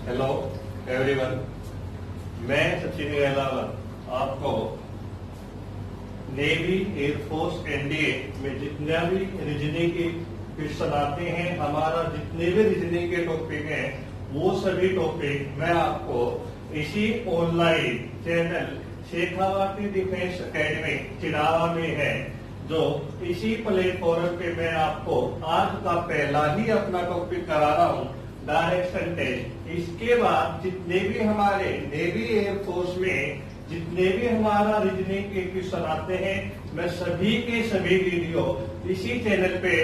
Hello everyone, मैं सचिन गहलावत आपको navy, air force, NDA में जितने भी रीजनिंग के क्वेश्चन आते हैं, हमारा जितने भी रीजनिंग के टॉपिक हैं, वो सभी टॉपिक मैं आपको इसी online channel Shekhawati defence academy Chirawa में है, जो इसी प्लेटफॉर्म पे मैं आपको आज का पहला ही अपना टॉपिक करा रहा हूँ, डायरेक्शन टेस्ट। इसके बाद जितने भी हमारे नेवी, एयरफोर्स में जितने भी हमारा रीजनिंग के क्वेश्चन आते हैं, मैं सभी के सभी वीडियो इसी चैनल पे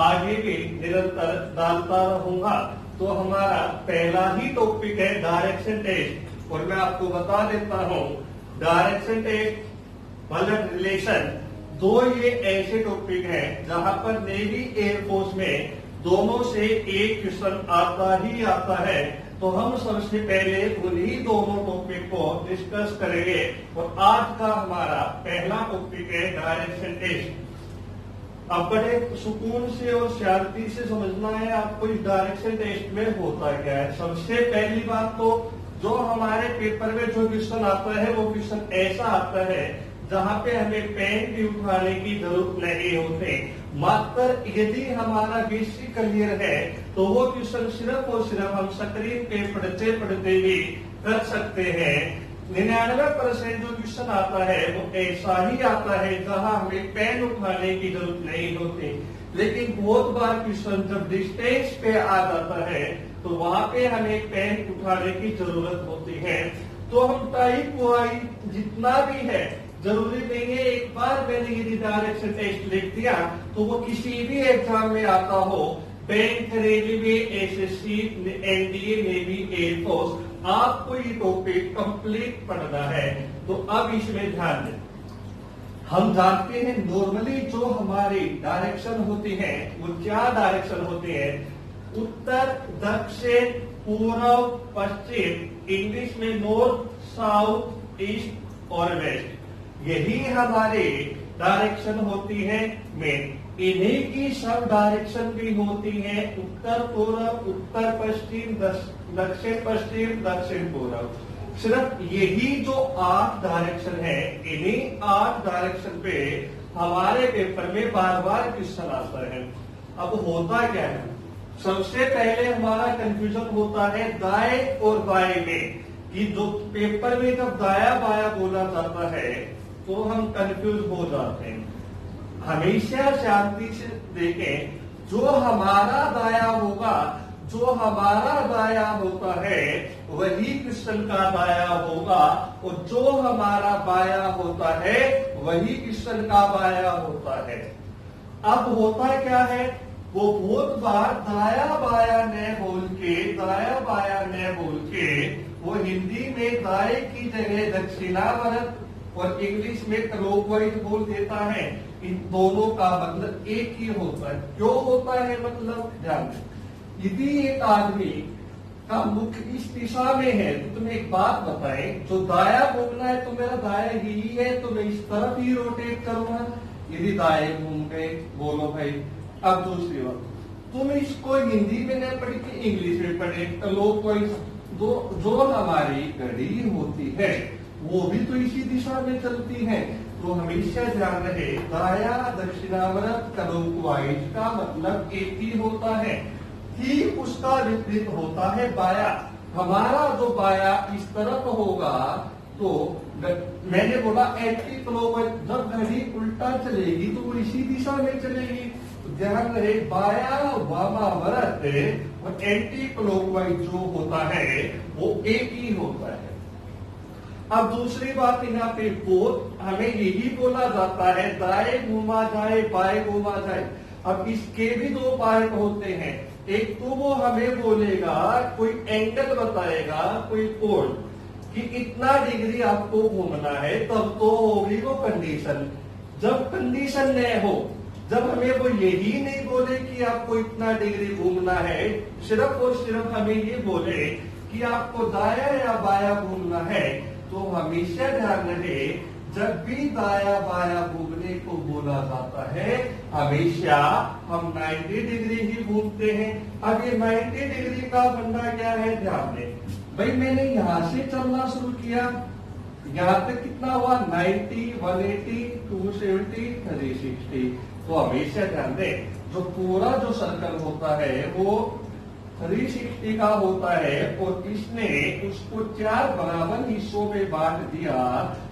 आगे भी निरंतर डालता रहूंगा। तो हमारा पहला ही टॉपिक है डायरेक्शन टेस्ट, और मैं आपको बता देता हूँ डायरेक्शन टेस्ट, ब्लड रिलेशन, दो ये ऐसे टॉपिक हैं जहां पर नेवी, एयरफोर्स में दोनों से एक क्वेश्चन आता ही आता है। तो हम सबसे पहले उन्हीं दोनों टॉपिक को डिस्कस करेंगे, और आज का हमारा पहला टॉपिक है डायरेक्शन टेस्ट। अब बड़े सुकून से और शांति से समझना है आपको इस डायरेक्शन टेस्ट में होता क्या है। सबसे पहली बात तो जो हमारे पेपर में जो क्वेश्चन आता है, वो क्वेश्चन ऐसा आता है जहाँ पे हमें पेन भी उठाने की जरूरत नहीं होती। मात्र यदि हमारा बेसिक क्लियर है तो वो क्वेश्चन सिर्फ और सिर्फ हम स्क्रीन पे पढ़ते पढ़ते भी कर सकते हैं। 99% जो क्वेश्चन आता है वो ऐसा ही आता है जहाँ हमें पेन उठाने की जरूरत नहीं होती। लेकिन बहुत बार क्वेश्चन जब डिस्टेंस पे आ जाता है तो वहां पे हमें पेन उठाने की जरूरत होती है। तो हम टाइप वाई जितना भी है, जरूरी नहीं है एक बार मैंने यदि डायरेक्शन टेस्ट लिख दिया तो वो किसी भी एग्जाम में आता हो, bank, railway, SSC, NDA, navy, air force, आपको ये टॉपिक कंप्लीट पढ़ना है। तो अब इसमें ध्यान दें। हम जानते हैं नॉर्मली जो हमारी डायरेक्शन होती है वो क्या डायरेक्शन होती है? उत्तर, दक्षिण, पूर्व, पश्चिम, इंग्लिश में नॉर्थ, साउथ, ईस्ट और वेस्ट, यही हमारे डायरेक्शन होती है मेन। इन्हीं की सब डायरेक्शन भी होती है उत्तर पूर्व, उत्तर पश्चिम, दक्षिण पश्चिम, दक्षिण पूर्व। सिर्फ यही जो 8 डायरेक्शन है, इन्हीं 8 डायरेक्शन पे हमारे पेपर में बार बार क्वेश्चन आता है। अब होता क्या है, सबसे पहले हमारा कंफ्यूजन होता है दाएं और बाएं में, कि जो पेपर में जब दाया बाया बोला जाता है तो हम कंफ्यूज हो जाते हैं। हमेशा शांति से देखें, जो हमारा दाया होगा, जो हमारा दाया होता है वही क्वेश्चन का दाया होगा, और जो हमारा बाया होता है वही क्वेश्चन का बाया होता है। अब होता क्या है, वो बहुत बार दाया बाया न बोल के, दाया बाया न बोल के वो हिंदी में दाएं की जगह दक्षिणावर्त और इंग्लिश में क्लॉकवाइज बोल देता है। इन दोनों का मतलब एक ही होता है। क्यों होता है मतलब ध्यान दें। यदि एक आदमी का मुख इस दिशा में है तो तुम्हें एक बात बताएं, जो दाया बोलना है तो मेरा दाया यही है, तो मैं इस तरफ ही रोटेट करूंगा। यदि दाएं घूम गए, बोलो भाई। अब दूसरी बात, तुम इसको हिंदी में न पढ़ के इंग्लिश में पढ़े, क्लॉकवाइज जो हमारी घड़ी होती है वो भी तो इसी दिशा में चलती है। तो हमेशा ध्यान रहे, दाया दक्षिणावर्त क्लॉकवाइज का मतलब एक ही होता है। ठीक उसका विपरीत होता है बाया। हमारा जो बाया इस तरफ होगा तो मैंने बोला एंटी क्लॉकवाइज, जब घड़ी उल्टा चलेगी तो वो इसी दिशा में चलेगी। तो ध्यान रहे, बाया वामावर्त और एंटी क्लॉकवाइज जो होता है वो एक ही होता है। अब दूसरी बात, यहाँ पे बोध हमें यही बोला जाता है दाएं घूमा जाए, बाएं घूमा जाए। अब इसके भी 2 पार्ट होते हैं। एक तो वो हमें बोलेगा, कोई एंगल बताएगा, कोई कोण, कि इतना डिग्री आपको घूमना है, तब तो होगी वो कंडीशन। जब कंडीशन न हो, जब हमें वो यही नहीं बोले कि आपको इतना डिग्री घूमना है, सिर्फ और सिर्फ हमें ये बोले कि आपको दाया या बाया घूमना है, तो हमेशा ध्यान रहे जब भी दाया बाया घूमने को बोला जाता है हमेशा हम 90 डिग्री ही घूमते हैं। अब ये 90 डिग्री का फंडा क्या है, ध्यान दें भाई। मैंने यहां से चलना शुरू किया, यहां तक कितना हुआ 90, 180, 270, 360। तो हमेशा ध्यान दें जो पूरा जो सर्कल होता है वो 360 का होता है और इसने उसको 4 बराबर हिस्सों में बांट दिया।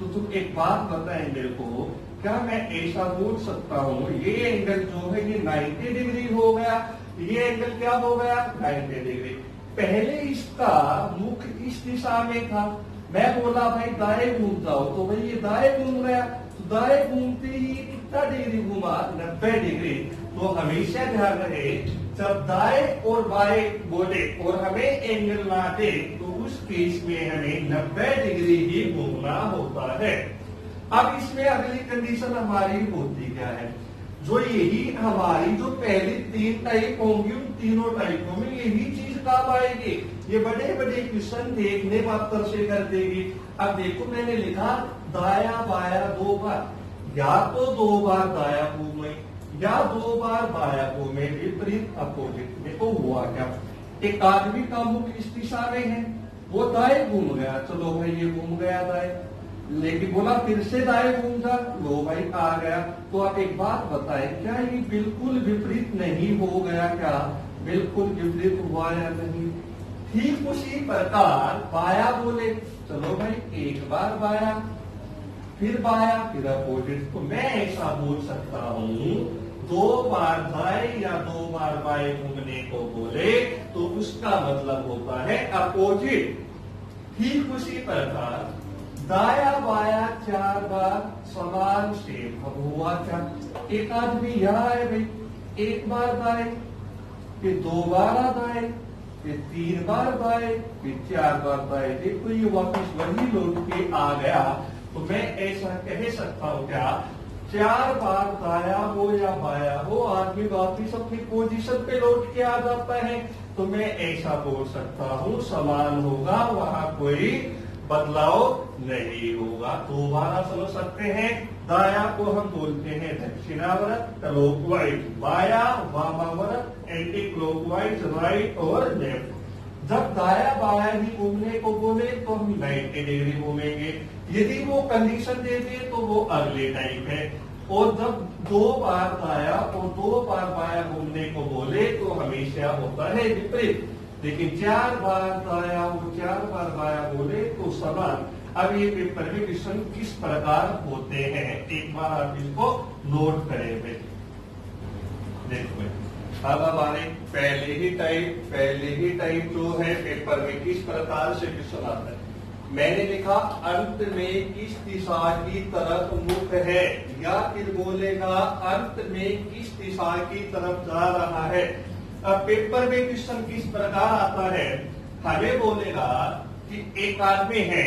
तो तुम एक बात बताएं मेरे को, क्या मैं ऐसा बोल सकता हूं ये एंगल जो है ये 90 डिग्री हो गया, ये एंगल क्या हो गया 90 डिग्री। पहले इसका मुख इस दिशा में था, मैं बोला भाई दाएं घूम जाओ, तो भाई ये दाएं घूम गया। तो दाएं घूमते ही कितना डिग्री घूमा 90 डिग्री। तो हमेशा ध्यान रहे जब दाएं और बाएं बोले और हमें एंगल ना दे तो उस केस में हमें 90 डिग्री ही घूमना होता है। अब इसमें अगली कंडीशन हमारी होती क्या है, जो यही हमारी जो पहली 3 टाइप होंगी उन तीनों टाइपों में यही चीज काम आएगी। ये बड़े बड़े क्वेश्चन देखने मात्र से कर देगी। अब देखो मैंने लिखा दाया बाया 2 बार, या तो 2 बार दाया घूमे या 2 बार बाया घूमे, विपरीत अपोजिट में। तो हुआ क्या, एक आदमी का मुख इस दिशा में है, वो दाएं घूम गया, चलो भाई ये घूम गया दाएं, लेकिन बोला फिर से दाएं घूम जा, लो भाई आ गया। तो आप एक बात बताएं, क्या ये बिल्कुल विपरीत नहीं हो गया, क्या बिल्कुल विपरीत हुआ या नहीं। ठीक उसी प्रकार बाया बोले, चलो भाई एक बार बाया फिर बाया फिर अपोजिट। तो मैं ऐसा बोल सकता हूं 2 बार दाएं या 2 बार बाएं घूमने को बोले तो उसका मतलब होता है अपोजिट। ठीक उसी प्रकार दाया बाया 4 बार समान सेम। अब हुआ क्या, एक आदमी यहां है भाई, 1 बार दाएं फिर 2 बार दाएं फिर 3 बार बाएं फिर 4 बार दाएं। देखो ये वापस वही लौट के आ गया। तो मैं ऐसा कह सकता हूं क्या 4 बार दाया हो या बाया हो आदमी वापिस अपनी पोजीशन पे लौट के आ जाता है। तो मैं ऐसा बोल सकता हूं समान होगा, वहां कोई बदलाव नहीं होगा। 2 बार समझ सकते हैं, दाया को हम बोलते हैं दक्षिणावर्त क्लॉकवाइज, बाया वामावर्त एंटी क्लॉकवाइज राइट और लेफ्ट। जब दाया बाया ही घूमने को बोले तो हम 90 डिग्री घूमेंगे, यदि वो कंडीशन दे दे तो वो अगले टाइप है। और जब 2 बार दाया और 2 बार बाया घूमने को बोले तो हमेशा होता है विपरीत। लेकिन 4 बार दाया और 4 बार बाया बोले तो समान। अब ये पेपर में क्वेश्चन किस प्रकार होते हैं एक बार आप इसको नोट करें। देखो अब हमारे पहले ही टाइप जो है पेपर में किस प्रकार से क्वेश्चन आता है। मैंने लिखा अंत में किस दिशा की तरफ मुख है, या फिर बोलेगा अंत में किस दिशा की तरफ जा रहा है। अब पेपर में क्वेश्चन किस प्रकार आता है, हमें बोलेगा कि एक आदमी है,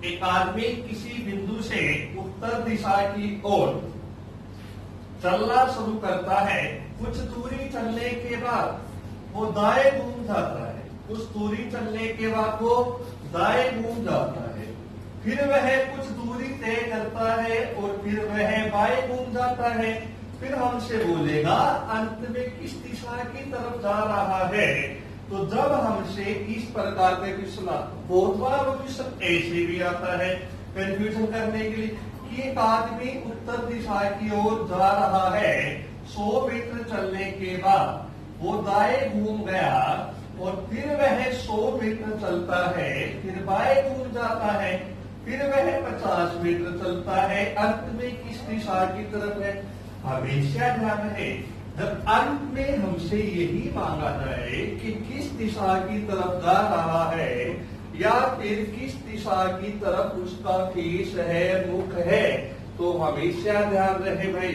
एक आदमी किसी बिंदु से उत्तर दिशा की ओर चलना शुरू करता है। कुछ दूरी चलने के बाद वो दाएं घूम जाता है, कुछ दूरी चलने के बाद वो दाएं घूम जाता है, फिर वह कुछ दूरी तय करता है और फिर वह बाएं घूम जाता है। फिर हमसे बोलेगा अंत में किस दिशा की तरफ जा रहा है। तो जब हमसे इस प्रकार के क्वेश्चन, बहुत बार वो क्वेश्चन ऐसे भी आता है कंफ्यूजन करने के लिए कि एक आदमी उत्तर दिशा की ओर जा रहा है, 100 मीटर चलने के बाद वो दाएं घूम गया और फिर वह 100 मीटर चलता है, फिर बाएं घूम जाता है, फिर वह 50 मीटर चलता है, अंत में किस दिशा की तरफ है। हमेशा ध्यान रहे जब अंत में हमसे यही मांगा जाए कि किस दिशा की तरफ जा रहा है या फिर किस दिशा की तरफ उसका फेस है, मुख है, तो हमेशा ध्यान रहे भाई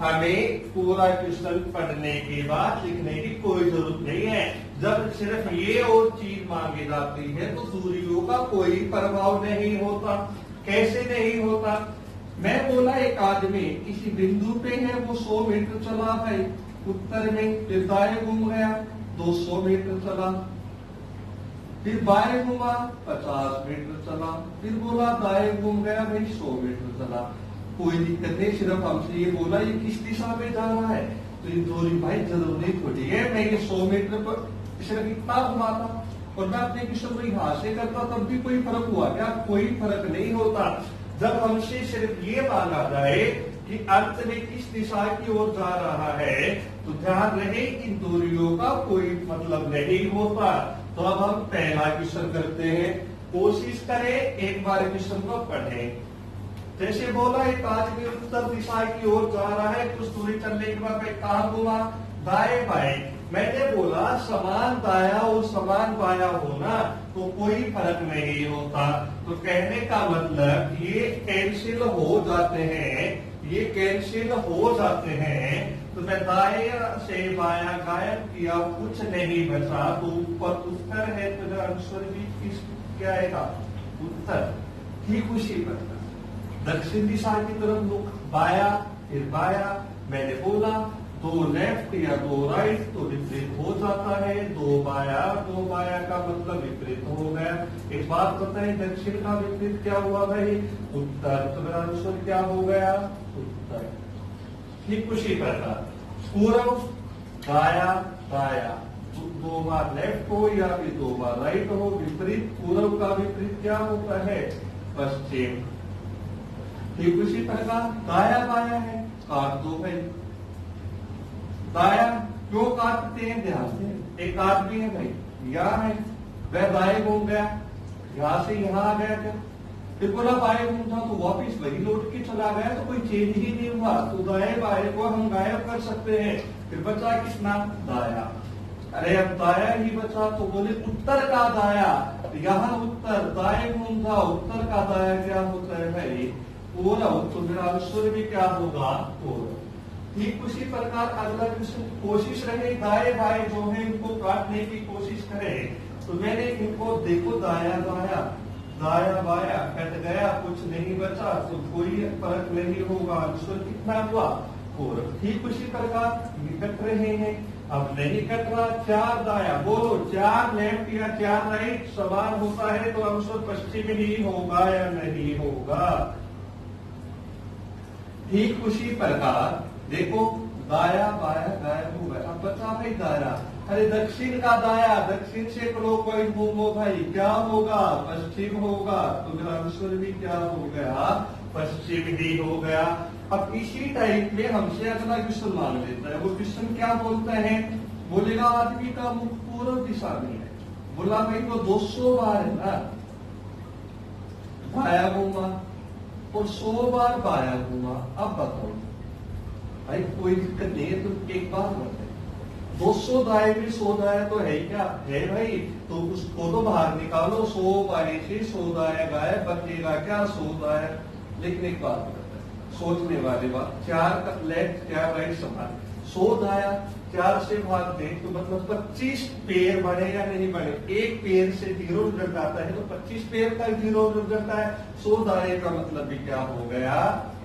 हमें पूरा क्वेश्चन पढ़ने के बाद लिखने की कोई जरूरत नहीं है। जब सिर्फ ये और चीज मांगी जाती है तो दूरियों का कोई प्रभाव नहीं होता। कैसे नहीं होता, मैं बोला एक आदमी किसी बिंदु पे है, वो 100 मीटर चला भाई उत्तर में, फिर दाएं घूम गया 200 मीटर चला, फिर बाएं घुमा 50 मीटर चला, फिर बोला दाएं घूम गया भाई 100 मीटर चला। कोई दिक्कत नहीं, सिर्फ हमसे ये बोला ये किस दिशा में जा रहा है, तो ये दूरी भाई जरूरी थोड़ी है मैं ये 100 मीटर पर सिर्फ इतना घुमाता और मैं अपने क्वेश्चन को यहाँ से करता तब भी कोई फर्क हुआ क्या? कोई फर्क नहीं होता। जब हमसे सिर्फ ये मांगा जाए कि अर्थ में किस दिशा की ओर जा रहा है, तो ध्यान रहे इन दूरियों का कोई मतलब नहीं होता। तो अब हम पहला क्वेश्चन करते हैं, कोशिश करें एक बार क्वेश्चन को पढ़ें। जैसे बोला एक आदमी उत्तर दिशा की ओर जा रहा है, कुछ दूरी चलने के बाद मैं कहाँ घूमा, दाएं बाएं। मैंने बोला समान दाया और समान बाया होना तो कोई फर्क नहीं होता। तो कहने का मतलब ये कैंसिल हो जाते हैं, ये कैंसिल हो जाते हैं। तो मैं दाया से बाया गायब किया, कुछ नहीं बचा, तो ऊपर उत्तर है, तो आंसर भी किस क्या आएगा, उत्तर। ठीक उसी प्रकार दक्षिण दिशा की तरफ रुख, बाया फिर बाया। मैंने बोला दो लेफ्ट या दो राइट तो विपरीत हो जाता है, दो बाया का मतलब विपरीत हो गया। एक बात बताएं, दक्षिण का विपरीत क्या हुआ भाई, उत्तर। तो मेरा आंसर क्या हो गया, उत्तर। ठीक उसी प्रकार पूर्व बाया बाया, दो बार लेफ्ट हो या फिर दो बार राइट हो, विपरीत पूर्व का विपरीत क्या होता है, पश्चिम। ठीक उसी प्रकार दाया बाया है, काट दो भाई। दाया क्यों काटते हैं, ध्यान से, एक आदमी है भाई यहाँ है, वह दाएं घूम गया, यहाँ से यहाँ आ गया क्या, फिर बोला बाएं घूमता तो वापिस वही लौट के चला गया, तो कोई चेंज ही नहीं हुआ। तो दाएं बाएं को हम गायब कर सकते हैं, फिर बचा किसना, दाया। अरे अब दाया ही बचा, तो बोले उत्तर का दाया, यहाँ उत्तर, दाएं घूमता उत्तर का दाया क्या होता है भाई, पूर्व। तो मेरा आंसर भी क्या होगा, पूर्व। ठीक उसी प्रकार अगला क्वेश्चन, कोशिश रहे दाएं बाएं जो है इनको काटने की कोशिश करें। तो मैंने इनको देखो दाया बाया कट गया, कुछ नहीं बचा, तो कोई फर्क नहीं होगा, आंसर कितना हुआ, पूर्व। ठीक उसी प्रकार कट रहे हैं, अब नहीं कट रहा, 4 दाया, बोलो 4 लेफ्ट या 4 राइट समान होता है, तो आंसर पश्चिम ही होगा या नहीं होगा। ठीक उसी प्रकार देखो दाया बाया गायब हो गया, अब बचा भाई दाया। अरे दक्षिण का दाया, दक्षिण से क्लॉकवाइज घूमो भाई, क्या होगा, पश्चिम होगा। तो मेरा आंसर भी क्या हो गया, पश्चिम ही हो गया। अब इसी टाइप में हमसे अगला क्वेश्चन मांग लेता है, वो क्वेश्चन क्या बोलता है, बोलेगा आदमी का मुख पूर्व दिशा में है, बोला भाई तो 200 बार है ना बाया घूमा और 100 बार बाया घूमा। अब बताओ भाई कोई दिक्कत नहीं है, तो एक बात बताए 200 दाएं में 100 दाया तो है क्या, है भाई, तो उसको तो बाहर निकालो, 100 बाएं से 100 दाया गायब, बचेगा क्या, 100 दाया। लेकिन एक बात बताए, सोचने वाली बात, 4 का लेफ्ट 4 राइट समान, 100 दाया 4 से भाग दें तो मतलब 25 पेड़ बने या नहीं बने, एक पेड़ से 0 रिजल्ट आता है, तो 25 पेड़ का 0 रिजल्ट आता है, 100 दाए का मतलब भी क्या हो गया,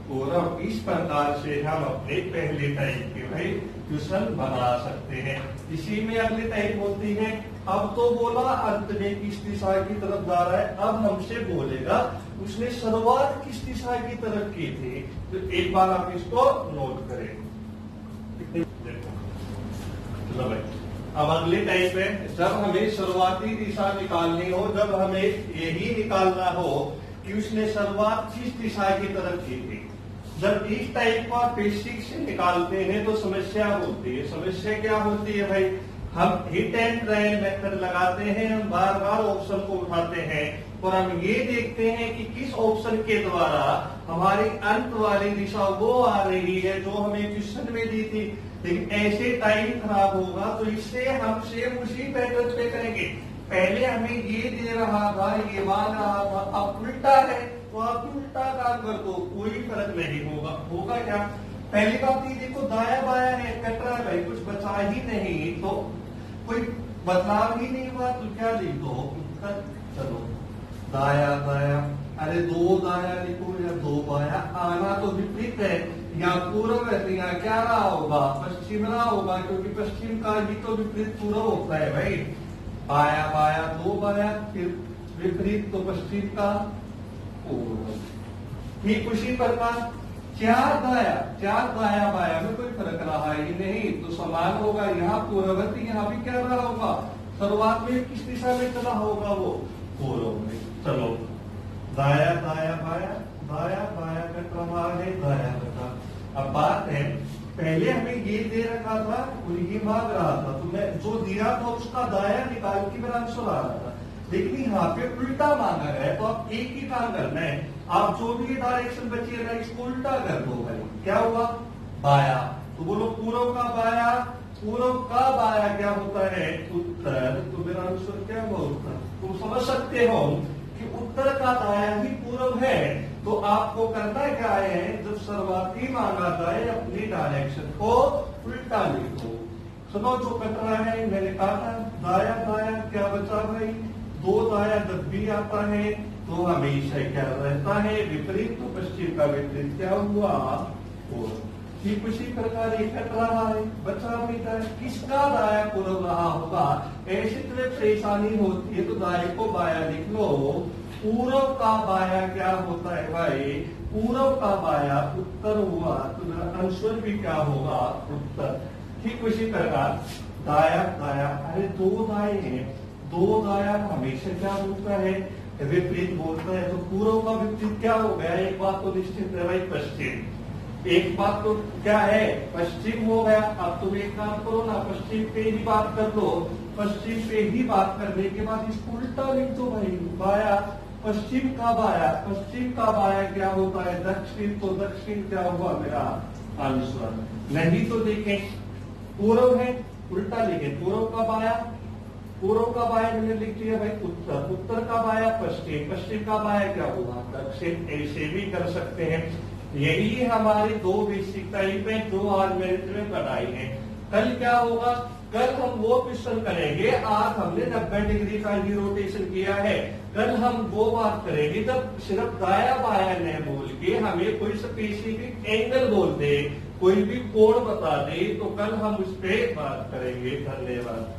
पूर्व। इस प्रकार से हम अपने पहले टाइप के भाई क्वेश्चन बना सकते हैं। इसी में अगली टाइप होती है, अब तो बोला अंत में किस दिशा की तरफ जा रहा है, अब हमसे बोलेगा उसने शुरुआत किस दिशा की तरफ की थी। तो एक बार आप इसको नोट करें, चलो भाई। अब अगली टाइप है, जब हमें शुरुआती दिशा निकालनी हो, जब हमें यही निकालना हो कि उसने शुरुआत किस दिशा की तरफ की थी। जब इस टाइप का बेसिक से निकालते हैं तो समस्या होती है। समस्या क्या होती है भाई, हम हिट एंड ट्रायल मेथड लगाते हैं, हम बार बार ऑप्शन को उठाते हैं और हम ये देखते हैं कि किस ऑप्शन के द्वारा हमारी अंत वाली दिशा वो आ रही है जो हमें क्वेश्चन में दी थी। लेकिन ऐसे टाइम खराब होगा, तो इससे हम सेम उसी पैटर्न पे करेंगे। पहले हमें ये दे रहा था, ये मान रहा था, अब उल्टा है तो आप उल्टा काम कर दो, कोई फर्क नहीं होगा। होगा क्या, पहली बात ये देखो दाया बाया है, कट रहा है भाई, कुछ बचा ही नहीं, तो कोई बदलाव ही नहीं हुआ, तो क्या लिख दो, चलो दाया दाया, अरे 2 दाया लिखो या 2 बाया, आना तो विपरीत है, यहाँ पूर्व है तो यहाँ क्या रहा होगा, पश्चिम रहा होगा, क्योंकि पश्चिम का भी तो विपरीत पूर्व होता है भाई। बाया बाया दो बाया, फिर विपरीत तो पश्चिम का पूर्व। ठीक उसी प्रकार चार दाया बाया में कोई फर्क रहा ही नहीं, तो समान होगा। यहाँ पूर्ववर्ती, यहाँ भी क्या रहा होगा, शुरुआत में किस दिशा में चला होगा, वो पूर्व में। चलो दाया दाया बाया कट रहा है, दाया बता। अब बात है, पहले हमें ये दे रखा था और ये मांग रहा था, तो मैं जो दिया था उसका दाया निकाल के मेरा आंसर आ रहा था। लेकिन यहाँ पे उल्टा मांगा है, तो आप एक ही काम करना है, आप जो भी डायरेक्शन बची है इसको उल्टा कर दो भाई। क्या हुआ, बाया, तो बोलो पूर्व का बाया, पूर्व का बाया क्या होता है, उत्तर। तो मेरा आंसर क्या हुआ, उत्तर। तुम समझ सकते हो कि उत्तर का दाया ही पूर्व है, तो आपको करना क्या है, जब शुरुआती मांगा जाए अपनी डायरेक्शन को उल्टा लिखो। सुनो, जो कट रहा है मैंने कहा था दाया दाया, क्या बचा भाई, दो दाया जब भी आता है तो हमेशा क्या रहता है, विपरीत। तो पश्चिम का विपरीत क्या हुआ, पूर्व। ठीक उसी प्रकार ये कट रहा है, बचा बेटा किसका दाया पूर्व रहा होगा। ऐसी तरह परेशानी होती है तो दाया को बाया लिख लो। पूर्व का बाया क्या होता है भाई, पूर्व का बाया उत्तर हुआ, तो मेरा आंसर भी क्या होगा, उत्तर। ठीक उसी प्रकार दाया दाया, अरे दो दाएं हैं, दो दाया हमेशा क्या बोलता है, विपरीत बोलता है। तो पूर्व का विपरीत क्या हो गया, एक बात तो निश्चित है भाई, पश्चिम। एक बात तो क्या है, पश्चिम हो गया। अब तुम एक काम करो ना, पश्चिम पे ही बात कर लो। पश्चिम पे ही बात करने के बाद इसको उल्टा लिख दो भाई, बाया पश्चिम का बाया, पश्चिम का बाया क्या होता है, दक्षिण। तो दक्षिण क्या हुआ मेरा आंसर। नहीं तो देखें, पूर्व है, उल्टा लिखे, पूर्व का बाया, पूर्व का बाया मैंने लिख दिया भाई उत्तर, उत्तर का बाया पश्चिम, पश्चिम का बाया क्या हुआ, दक्षिण। ऐसे भी कर सकते हैं। यही हमारी दो बेसिक टाइप है जो आज मैंने तुम्हें बताई है। कल क्या होगा, कल हम वो क्वेश्चन करेंगे। आज हमने 90 डिग्री का ही रोटेशन किया है, कल हम वो बात करेंगे जब सिर्फ दाया बाया न बोल के हमें कोई स्पेसिफिक एंगल बोल दे, कोई भी कोण बता दे, तो कल हम उस पर बात करेंगे। धन्यवाद।